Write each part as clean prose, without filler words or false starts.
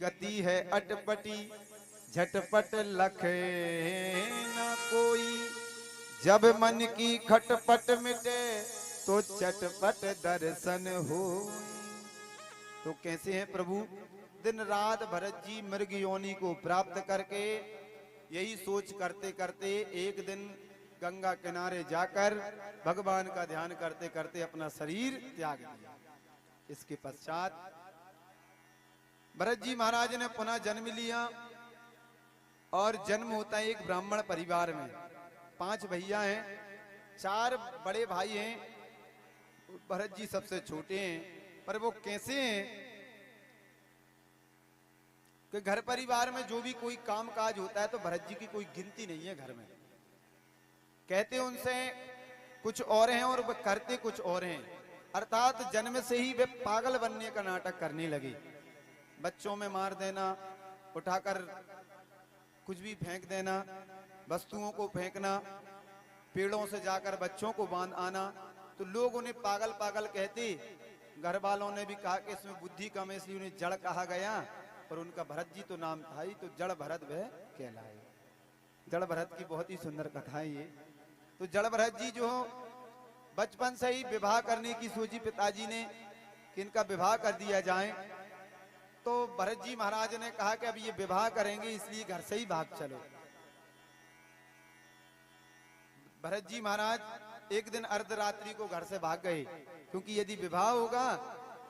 गति है अटपटी, झटपट लखे न कोई। जब मन की खटपट मिटे तो चटपट दर्शन हो। तो कैसे हैं प्रभु? दिन रात भरत जी मृग योनि को प्राप्त करके यही सोच करते करते एक दिन गंगा किनारे जाकर भगवान का ध्यान करते करते अपना शरीर त्याग दिया। इसके पश्चात भरत जी महाराज ने पुनः जन्म लिया और जन्म होता है एक ब्राह्मण परिवार में। 5 भैया हैं, 4 बड़े भाई हैं, भरत जी सबसे छोटे हैं। पर वो कैसे हैं कि घर परिवार में जो भी कोई काम काज होता है तो भरत जी की कोई गिनती नहीं है घर में। कहते उनसे कुछ और हैं और वे करते कुछ और हैं। अर्थात जन्म से ही वे पागल बनने का नाटक करने लगे। बच्चों में मार देना, उठाकर कुछ भी फेंक देना, वस्तुओं को फेंकना, पेड़ों से जाकर बच्चों को बांध आना। तो लोग उन्हें पागल पागल कहते। घर वालों ने भी कहा कि इसमें बुद्धि कम है इसलिए उन्हें जड़ कहा गया। पर उनका भरत जी तो नाम था ही, तो जड़ भरत वह कहलाए। जड़ भरत की बहुत ही सुंदर कथा है ये। तो जड़ भरत जी जो बचपन से ही विवाह करने की सोची पिताजी ने कि इनका विवाह कर दिया जाए। तो भरत जी महाराज ने कहा कि अब ये विवाह करेंगे इसलिए घर से ही भाग चलो। भरत जी महाराज एक दिन अर्धरात्रि को घर से भाग गए, क्योंकि यदि विवाह होगा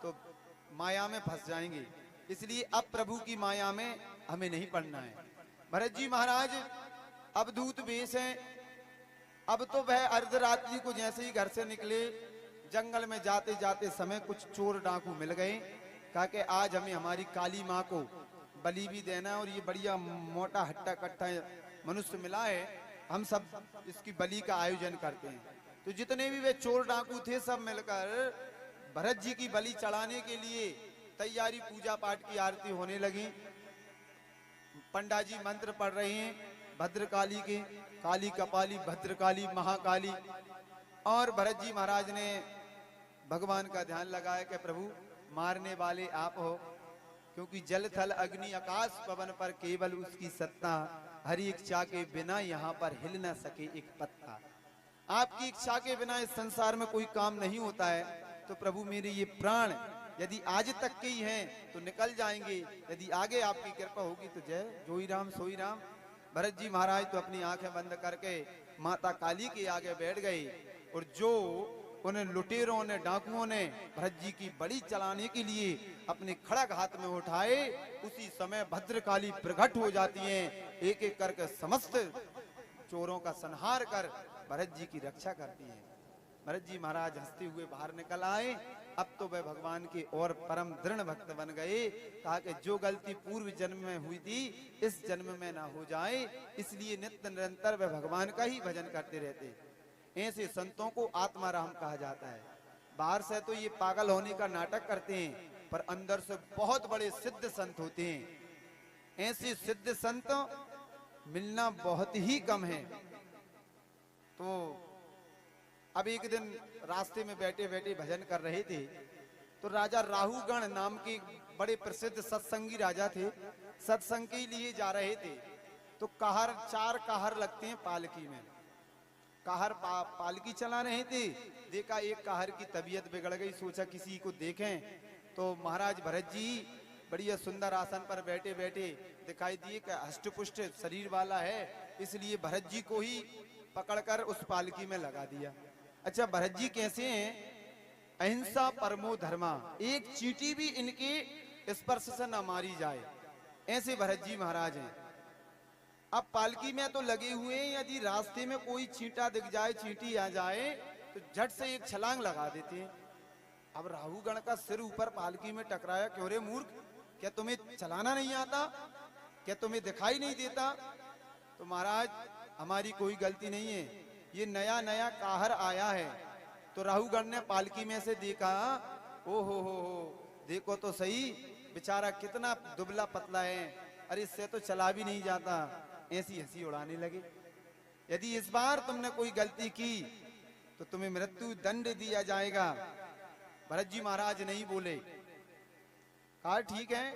तो माया में फंस जाएंगे, इसलिए अब प्रभु की माया में हमें नहीं पड़ना है। भरत जी महाराज अवधूत वेश हैं। अब तो वह अर्धरात्रि को जैसे ही घर से निकले, जंगल में जाते जाते समय कुछ चोर डाकू मिल गए। कहा कि आज हमें हमारी काली माँ को बलि भी देना और ये बढ़िया मोटा हट्टा कट्टा मनुष्य मिला है, हम सब इसकी बलि का आयोजन करते हैं। तो जितने भी वे चोर डाकू थे सब मिलकर भरत जी की बलि चढ़ाने के लिए तैयारी, पूजा पाठ की आरती होने लगी। पंडा जी मंत्र पढ़ रहे हैं भद्रकाली के, काली कपाली भद्रकाली महाकाली। और भरत जी महाराज ने भगवान का ध्यान लगाया कि प्रभु मारने वाले आप हो, क्योंकि जल थल अग्नि आकाश पवन पर केवल उसकी सत्ता, हरि इच्छा के बिना यहाँ पर हिल न सके एक पत्ता। आपकी इच्छा के बिना इस संसार में कोई काम नहीं होता है। तो प्रभु मेरे ये प्राण यदि आज तक के ही हैं तो निकल जाएंगे, यदि आगे आपकी कृपा होगी तो जय जोई राम सोई राम। भरत जी महाराज तो अपनी आंखें बंद करके माता काली के आगे बैठ गए। और जो उन्हें लुटेरों ने, डाकुओं ने भरत जी की बलि चलाने के लिए अपने खड़ग हाथ में उठाए, उसी समय भद्रकाली प्रकट हो जाती हैं। एक एक करके समस्त चोरों का संहार कर भरत जी की रक्षा करती हैं। भरत जी महाराज हंसते हुए बाहर निकल आए। अब तो वह भगवान के और परम दृढ़ भक्त बन गए। कहा कि जो गलती पूर्व जन्म में हुई थी इस जन्म में ना हो जाए, इसलिए नित्य निरंतर वह भगवान का ही भजन करते रहते। ऐसे संतों को आत्माराम कहा जाता है। बाहर से तो ये पागल होने का नाटक करते हैं, पर अंदर से बहुत बड़े सिद्ध संत होते हैं। ऐसे सिद्ध संत मिलना बहुत ही कम है। तो अब एक दिन रास्ते में बैठे बैठे भजन कर रहे थे, तो राजा राहुगण नाम के बड़े प्रसिद्ध सत्संगी राजा थे, सत्संग के लिए जा रहे थे। तो कहर, 4 कहर लगते हैं पालकी में। कहर पालकी चला रहे थे, देखा एक कहर की तबीयत बिगड़ गई, सोचा किसी को देखें। तो महाराज भरत जी बढ़िया सुंदर आसन पर बैठे बैठे दिखाई दिए कि हष्टपुष्ट शरीर वाला है, इसलिए भरत जी को ही पकड़कर उस पालकी में लगा दिया। अच्छा, भरत जी कैसे हैं? अहिंसा परमो धर्मा, एक चींटी भी इनके स्पर्श से न मारी जाए, ऐसे भरत जी महाराज हैं। अब पालकी में तो लगे हुए हैं, यदि रास्ते में कोई चींटा दिख जाए, चींटी आ जाए तो झट से एक छलांग लगा देते हैं। अब राहुगण का सिर ऊपर पालकी में टकराया। क्यों रे मूर्ख, क्या तुम्हें चलाना नहीं आता? क्या तुम्हें दिखाई नहीं देता? तो महाराज हमारी कोई गलती नहीं है, ये नया नया कहर आया है। तो राहुगण ने पालकी में से देखा, ओ हो, देखो तो सही, बेचारा कितना दुबला पतला है, अरे इससे तो चला भी नहीं जाता। ऐसी हंसी उड़ाने लगे। यदि इस बार तुमने कोई गलती की तो तुम्हें मृत्यु दंड दिया जाएगा। भरत जी महाराज नहीं बोले। कहा ठीक है,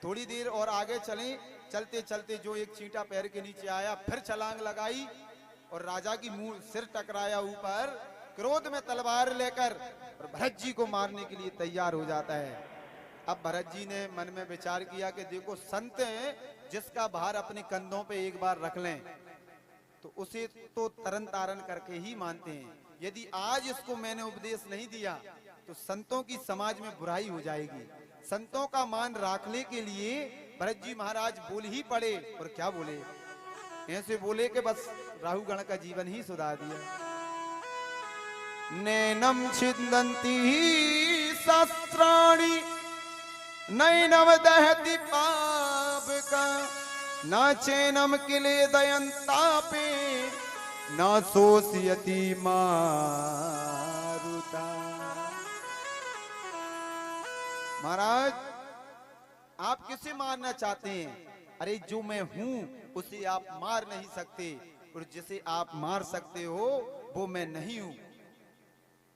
थोड़ी देर और आगे चले, चलते चलते जो एक चींटा पैर के नीचे आया, फिर छलांग लगाई और राजा की मुंह सिर टकराया ऊपर, क्रोध में तलवार लेकर और भरत जी को मारने के लिए तैयार हो जाता है। अब भरत जी ने मन में विचार किया कि देखो, संत हैं, जिसका भार अपने कंधों पे एक बार रख लें तो उसे तो तरन तारन करके ही मानते हैं। यदि आज इसको मैंने उपदेश नहीं दिया तो संतों की समाज में बुराई हो जाएगी। संतों का मान राखने के लिए भरत जी महाराज बोल ही पड़े, और क्या बोले, ऐसे बोले कि बस राहुगण का जीवन ही सुधार दिया। नैनम छिदंती शस्त्राणि नैनम दहति पावका, ना चैनम किले दयंतापे, ना सोषयति मारुता। महाराज, आप किसे मारना चाहते हैं? अरे जो मैं हूं उसे आप मार नहीं सकते, और जिसे आप मार सकते हो वो मैं नहीं हूं।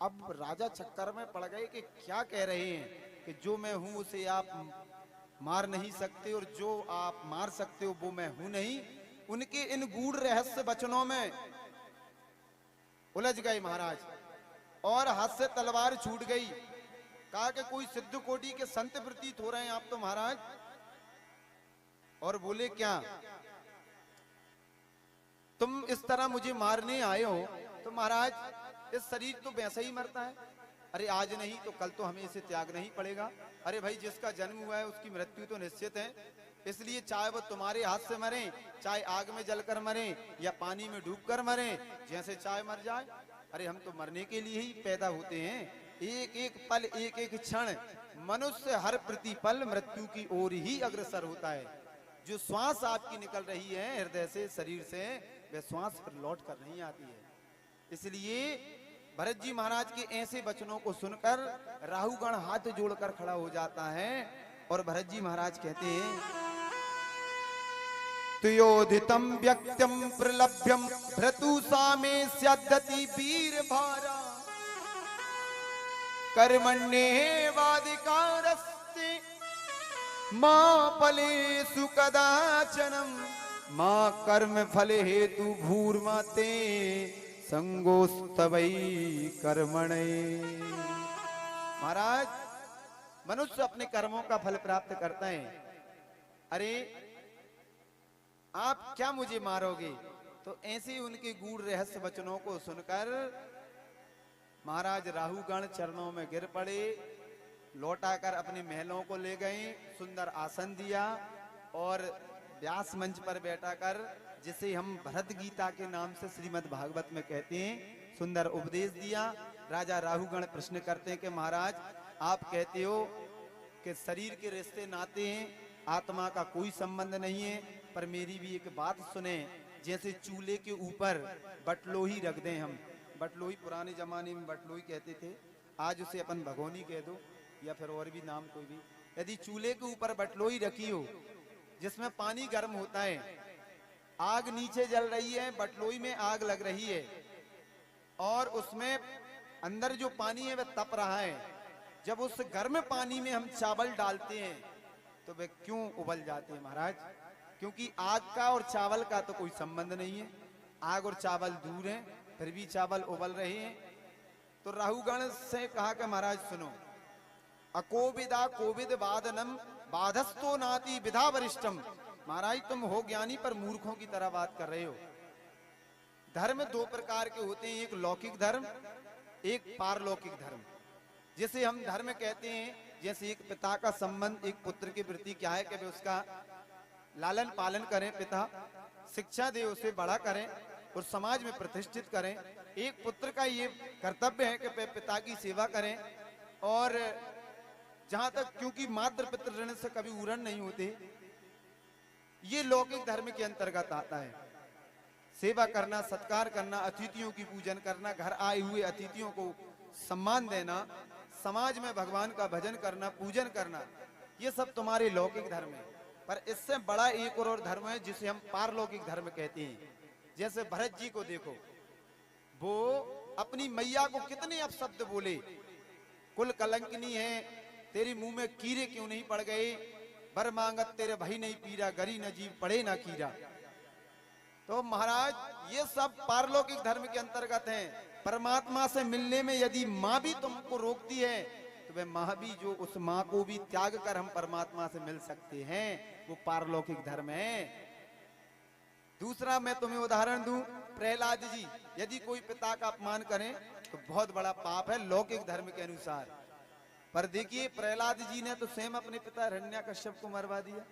अब राजा चक्कर में पड़ गए कि क्या कह रहे हैं कि जो मैं हूं उसे आप मार नहीं सकते और जो आप मार सकते हो वो मैं हूं नहीं। उनके इन गूढ़ रहस्य वचनों में उलझ गए महाराज, और हाथ से तलवार छूट गई। कहा कि कोई सिद्ध कोटि के संत प्रतीत हो रहे हैं आप तो महाराज। और बोले, क्या तुम इस तरह मुझे मारने आए हो? तो महाराज, इस शरीर तो वैसे ही मरता है। अरे आज नहीं तो कल तो हमें इसे त्यागना ही पड़ेगा। अरे भाई, जिसका जन्म हुआ है उसकी मृत्यु तो निश्चित है, इसलिए चाहे वो तुम्हारे हाथ से मरे, चाहे आग में जलकर मरे या पानी में डूबकर मरे, जैसे चाहे मर जाए। अरे हम तो मरने के लिए ही पैदा होते हैं। एक एक पल, एक एक क्षण मनुष्य हर प्रतिपल मृत्यु की ओर ही अग्रसर होता है। जो श्वास आपकी निकल रही है हृदय से, शरीर से, वह श्वास पर लौट कर नहीं आती है। इसलिए भरत जी महाराज के ऐसे वचनों को सुनकर राहुगण हाथ जोड़कर खड़ा हो जाता है, और भरत जी महाराज कहते हैं, तुयोधितम व्यक्त्यम प्रलभ्यम भ्रतु सामे स्यद्धति वीर भारा, कर्मण्येवाधिकारस्ते मां फलेषु कदाचनम, मां कर्म फले हेतु भूर्मते संगोस्तवै कर्मणे। महाराज, मनुष्य अपने कर्मों का फल प्राप्त करता है। अरे आप क्या मुझे मारोगे? तो ऐसे उनके गूढ़ रहस्य वचनों को सुनकर महाराज राहुगण चरणों में गिर पड़े, लौटाकर अपने महलों को ले गए, सुंदर आसन दिया और व्यास मंच पर बैठाकर, जिसे हम भरत गीता के नाम से श्रीमद् भागवत में कहते हैं, सुंदर उपदेश दिया। राजा राहुगण प्रश्न करते हैं कि महाराज, आप कहते हो कि शरीर के रिश्ते नाते हैं, आत्मा का कोई संबंध नहीं है, पर मेरी भी एक बात सुने। जैसे चूल्हे के ऊपर बटलोही रख दें हम, बटलोही पुराने जमाने में बटलोही कहते थे, आज उसे अपन भगोनी कह दो या फिर और भी नाम कोई भी। यदि चूल्हे के ऊपर बटलोही रखी हो जिसमें पानी गर्म होता है, आग नीचे जल रही है, बटलोही में आग लग रही है और उसमें अंदर जो पानी है वह तप रहा है। जब उस गर्म पानी में हम चावल डालते हैं तो वे क्यों उबल जाते हैं महाराज? क्योंकि आग का और चावल का तो कोई संबंध नहीं है, आग और चावल दूर हैं, फिर भी चावल उबल रहे हैं। तो राहुगण से कहा कि महाराज सुनो, अकोविदा कोविद वादनम बाधस्तो नाति विधा वरिष्ठम। महाराज तुम हो ज्ञानी पर मूर्खों की तरह बात कर रहे हो। धर्म दो प्रकार के होते हैं, एक लौकिक धर्म, एक पारलौकिक धर्म। जिसे हम धर्म कहते हैं, जैसे एक पिता का संबंध एक पुत्र के प्रति क्या है कि वे उसका लालन पालन करें, पिता शिक्षा दे, उसे बड़ा करें और समाज में प्रतिष्ठित करें। एक पुत्र का ये कर्तव्य है कि वे पिता की सेवा करें, और जहां तक, क्योंकि मातृ पितृ ऋण से कभी उरण नहीं होते, ये लौकिक धर्म के अंतर्गत आता है। सेवा करना, सत्कार करना, अतिथियों की पूजन करना, घर आए हुए अतिथियों को सम्मान देना, समाज में भगवान का भजन करना, पूजन करना, ये सब तुम्हारे लौकिक धर्म है। पर इससे बड़ा एक और धर्म है जिसे हम पारलौकिक धर्म कहते हैं। जैसे भरत जी को देखो, वो अपनी मैया को कितने अपशब्द बोले, कुल कलंकिनी है, तेरी मुंह में कीड़े क्यों नहीं पड़ गए, बर मांगत तेरे भई नहीं पीरा, गरी न जीव पड़े न कीरा। तो महाराज ये सब पारलौकिक धर्म के अंतर्गत हैं। परमात्मा से मिलने में यदि माँ भी तुमको रोकती है तो वह माँ भी, जो उस माँ को भी त्याग कर हम परमात्मा से मिल सकते हैं, वो पारलौकिक धर्म है। दूसरा मैं तुम्हें उदाहरण दूं, प्रहलाद जी, यदि कोई पिता का अपमान करें तो बहुत बड़ा पाप है लौकिक धर्म के अनुसार। पर देखिए प्रहलाद जी ने तो स्वयं अपने पिता हिरण्यकश्यप को मरवा दिया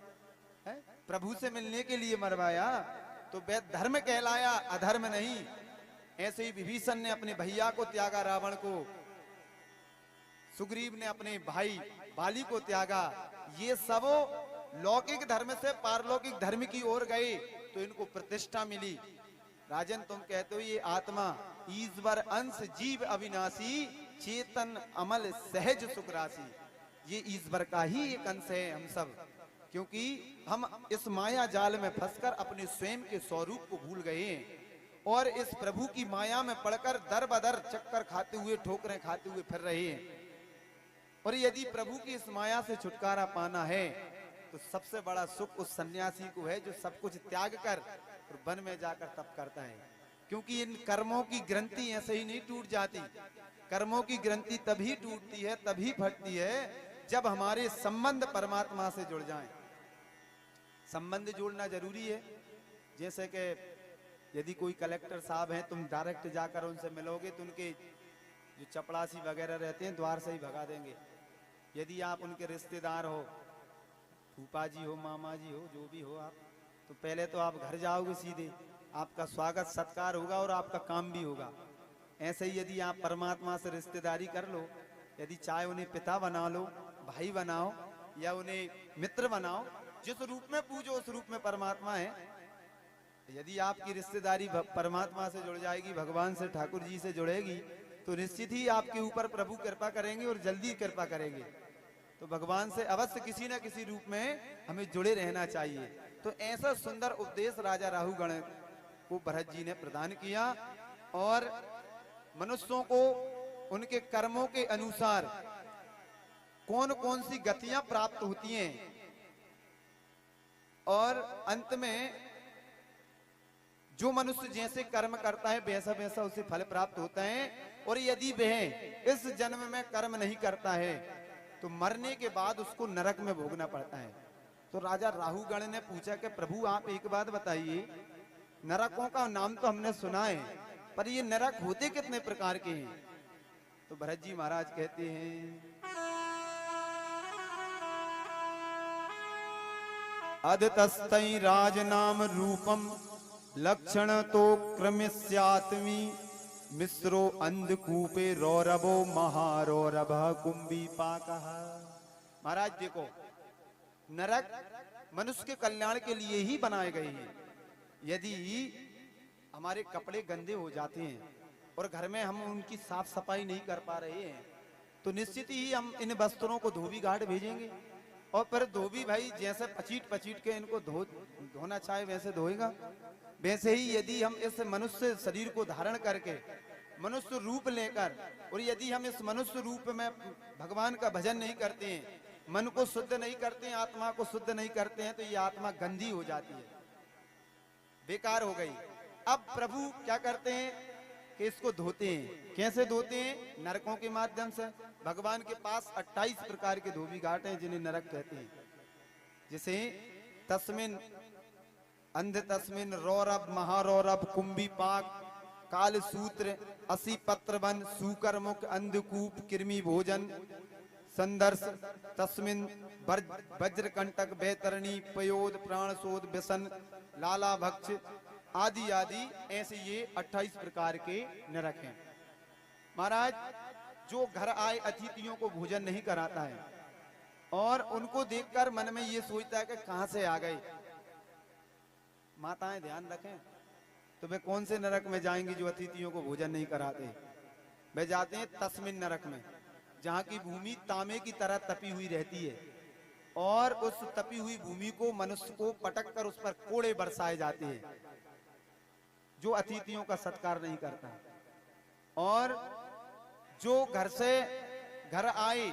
है, प्रभु से मिलने के लिए मरवाया, तो वह धर्म कहलाया, अधर्म नहीं। ऐसे ही विभीषण ने अपने भैया को त्यागा रावण को, सुग्रीव ने अपने भाई बाली को त्यागा। ये सब लौकिक धर्म से पारलौकिक धर्म की ओर गए तो इनको प्रतिष्ठा मिली। राजन तुम कहते हो ये आत्मा ईश्वर अंश जीव अविनाशी, चेतन अमल सहज सुख राशि, ये ईश्वर का ही एक अंश है हम सब, क्योंकि हम इस माया जाल में फंसकर अपने स्वयं के स्वरूप को भूल गए हैं और इस प्रभु की माया में पड़कर दर बदर चक्कर खाते हुए, ठोकरें खाते हुए फिर रहे हैं। और यदि प्रभु की इस माया से छुटकारा पाना है तो सबसे बड़ा सुख उस सन्यासी को है जो सब कुछ त्याग कर और वन में जाकर तप करता है। क्योंकि इन कर्मों की ग्रंथि ऐसे ही नहीं टूट जाती, कर्मों की ग्रंथि तभी टूटती है, तभी फटती है जब हमारे संबंध परमात्मा से जुड़ जाएं। संबंध जोड़ना जरूरी है। जैसे कि यदि कोई कलेक्टर साहब हैं, तुम डायरेक्ट जाकर उनसे मिलोगे तो उनके जो चपड़ासी वगैरह रहते हैं द्वार से ही भगा देंगे। यदि आप उनके रिश्तेदार हो, फूफा जी हो, मामा जी हो, जो भी हो आप, तो पहले तो आप घर जाओगे सीधे, आपका स्वागत सत्कार होगा और आपका काम भी होगा। ऐसे ही यदि आप परमात्मा से रिश्तेदारी कर लो, यदि चाहे उन्हें पिता बना लो, भाई बनाओ या उन्हें मित्र बनाओ, जिस रूप में पूजो उस रूप में परमात्मा है। यदि आपकी रिश्तेदारी परमात्मा से जुड़ जाएगी, भगवान से, ठाकुर जी से जुड़ेगी, तो निश्चित ही आपके ऊपर प्रभु कृपा करेंगे और जल्दी कृपा करेंगे। तो भगवान से अवश्य किसी न किसी रूप में हमें जुड़े रहना चाहिए। तो ऐसा सुंदर उपदेश राजा राहुगण को भरत जी ने प्रदान किया और मनुष्यों को उनके कर्मों के अनुसार कौन कौन सी गतियां प्राप्त होती हैं और अंत में जो मनुष्य जैसे कर्म करता है वैसा वैसा उसे फल प्राप्त होता है। और यदि वह इस जन्म में कर्म नहीं करता है तो मरने के बाद उसको नरक में भोगना पड़ता है। तो राजा राहुगण ने पूछा कि प्रभु आप एक बात बताइए, नरकों का नाम तो हमने सुना है, पर ये नरक होते कितने प्रकार के हैं? तो भरत जी महाराज कहते हैं, अदतस्तै राज नाम रूपम लक्षण तो क्रमिस्यात्मी, मिश्रो अंधकूपे रौरवो महारौरभ कुंभी पाकः। महाराज देखो, नरक मनुष्य के कल्याण के लिए ही बनाए गए हैं। यदि हमारे कपड़े गंदे हो जाते हैं और घर में हम उनकी साफ सफाई नहीं कर पा रहे हैं तो निश्चित ही हम इन वस्त्रों को धोबी घाट भेजेंगे और फिर धोबी भाई जैसे पचीट पचीट के इनको धोना चाहे वैसे धोएगा। वैसे ही यदि हम इस मनुष्य शरीर को धारण करके मनुष्य रूप लेकर और यदि हम इस मनुष्य रूप में भगवान का भजन नहीं करते हैं, मन को शुद्ध नहीं करते हैं, आत्मा को शुद्ध नहीं करते हैं, तो ये आत्मा गंदी हो जाती है, बेकार हो गई। अब प्रभु क्या करते हैं कि इसको धोते हैं। कैसे धोते हैं? नरकों के माध्यम से। भगवान के पास 28 प्रकार के धोबी घाट हैं जिन्हें नरक कहते हैं। जैसे तस्मिन अंध तस्मिन रौरभ महारौरभ कुंभी पाक काल सूत्र असी पत्रवन सूकर मुख अंधकूप कृमि भोजन संदर्श तस्मिन वज्रकंटक बैतरणी पयोद प्राणशोध व्यसन लाला भक्ष आदि आदि, ऐसे ये 28 प्रकार के नरक हैं। महाराज जो घर आए अतिथियों को भोजन नहीं कराता है और उनको देखकर मन में ये सोचता है कि कहां से आ गए, माताएं ध्यान रखें, तो वे कौन से नरक में जाएंगी जो अतिथियों को भोजन नहीं कराते? वे जाते हैं तस्मिन नरक में, जहां की भूमि तांबे की तरह तपी हुई रहती है और उस तपी हुई भूमि को मनुष्य को पटक कर उस पर कोड़े बरसाए जाते हैं जो अतिथियों का सत्कार नहीं करता। और जो घर से घर आए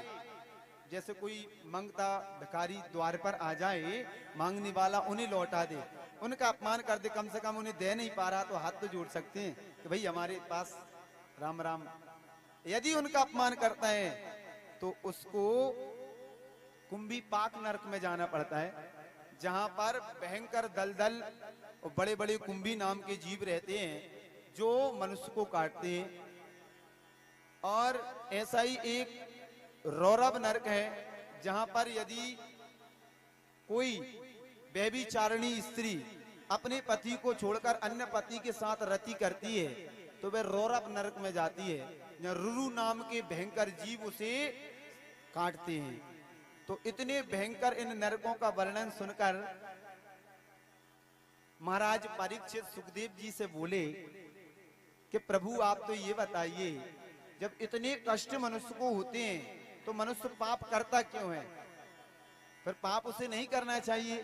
जैसे कोई मांगता भिखारी द्वार पर आ जाए, मांगने वाला उन्हें लौटा दे, उनका अपमान कर दे, कम से कम उन्हें दे नहीं पा रहा तो हाथ तो जोड़ सकते हैं कि भाई हमारे पास राम राम। यदि उनका अपमान करता है तो उसको कुंभी पाक नरक में जाना पड़ता है, जहां पर भयंकर दलदल और बड़े बड़े कुंभी नाम के जीव रहते हैं जो मनुष्य को काटते हैं। और ऐसा ही एक रौरव नरक है जहां पर यदि कोई व्यभिचारिणी स्त्री अपने पति को छोड़कर अन्य पति के साथ रति करती है तो वह रौरव नरक में जाती है, जहां रुरु नाम के भयंकर जीव उसे काटते हैं। तो इतने भयंकर इन नरकों का वर्णन सुनकर महाराज परीक्षित सुखदेव जी से बोले कि प्रभु आप तो ये बताइए, जब इतने कष्ट मनुष्य को होते हैं तो मनुष्य पाप करता क्यों है? फिर पाप उसे नहीं करना चाहिए।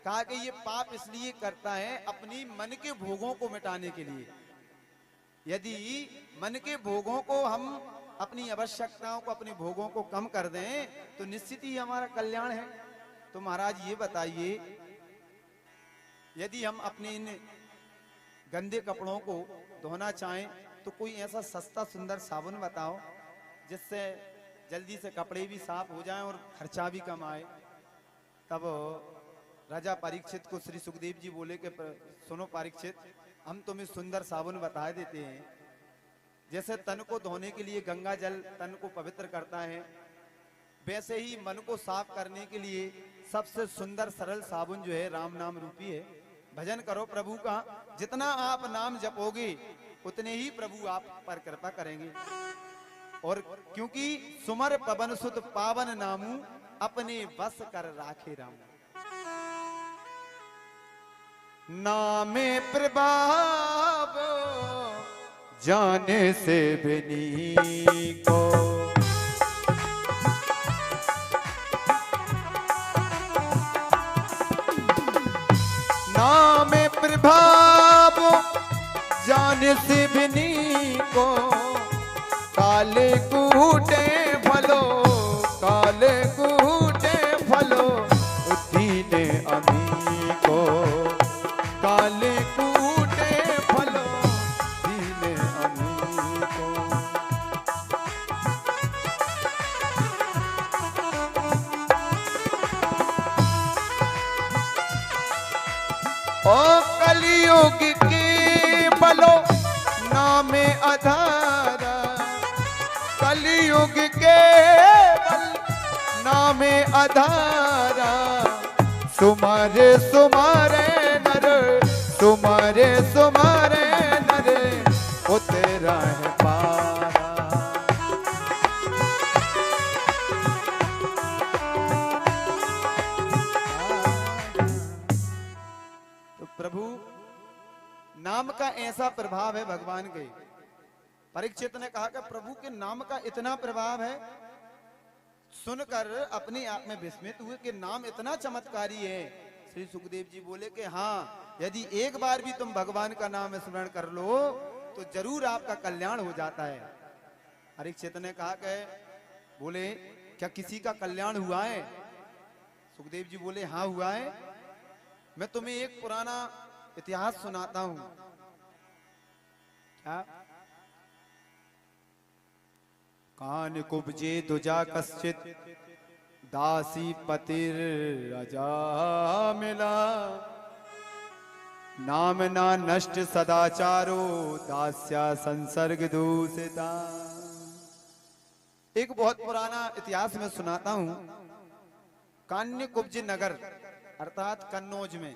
कहा कि ये पाप इसलिए करता है अपनी मन के भोगों को मिटाने के लिए। यदि मन के भोगों को हम, अपनी आवश्यकताओं को, अपने भोगों को कम कर दें तो निश्चित ही हमारा कल्याण है। तो महाराज ये बताइए, यदि हम अपने इन गंदे कपड़ों को धोना चाहें तो कोई ऐसा सस्ता सुंदर साबुन बताओ जिससे जल्दी से कपड़े भी साफ हो जाएं और खर्चा भी कम आए। तब राजा परीक्षित को श्री सुखदेव जी बोले कि सुनो परीक्षित, हम तुम्हें सुंदर साबुन बता देते हैं। जैसे तन को धोने के लिए गंगा जल तन को पवित्र करता है, वैसे ही मन को साफ करने के लिए सबसे सुंदर सरल साबुन जो है राम नाम रूपी है। भजन करो प्रभु का, जितना आप नाम जपोगे उतने ही प्रभु आप पर कृपा करेंगे। और क्योंकि सुमर पवन सुत पावन नामू अपने बस कर राखे राम। नामे प्रभाव जाने से बिनी को, नामे प्रभाव जाने से बिनी को, काले कूटे फलो, काले कूटे फलो दीने अमी को, काले कूटे फलो दीने अमी को। ओ कलियुग के बलो नामे आधारा, कलियुग के बल नामे आधारा, सुमारे सुमारे नर, सुमारे सुमारे नर उतरा है पारा। तो प्रभु नाम का ऐसा प्रभाव है भगवान के। परीक्षित ने कहा कि प्रभु के नाम का इतना प्रभाव है, सुनकर अपने आप में विस्मित हुए कि नाम इतना चमत्कारी है। श्री सुखदेव जी बोले कि हाँ, यदि एक बार भी तुम भगवान का नाम स्मरण कर लो तो जरूर आपका कल्याण हो जाता है। परीक्षित ने कहा कि बोले क्या किसी का कल्याण हुआ है? सुखदेव जी बोले हाँ हुआ है। मैं तुम्हें एक पुराना इतिहास सुनाता हूं। क्या? कान कुब्जे दुजा कश्चित दासी पतिर राजा मिला, नाम ना नष्ट सदाचारो दास्या संसर्ग दूषिता। एक बहुत पुराना इतिहास में सुनाता हूं। कान्य कुब्ज नगर अर्थात कन्नौज में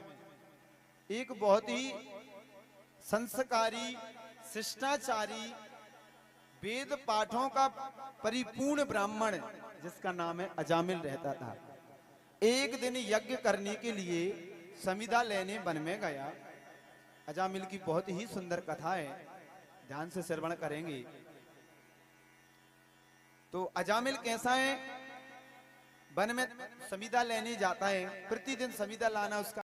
एक बहुत ही संस्कारी, शिष्टाचारी, वेद पाठों का परिपूर्ण ब्राह्मण जिसका नाम है अजामिल रहता था। एक दिन यज्ञ करने के लिए समिधा लेने वन में गया। अजामिल की बहुत ही सुंदर कथा है, ध्यान से श्रवण करेंगे। तो अजामिल कैसा है? वन में समिधा लेने जाता है, प्रतिदिन समिधा लाना उसका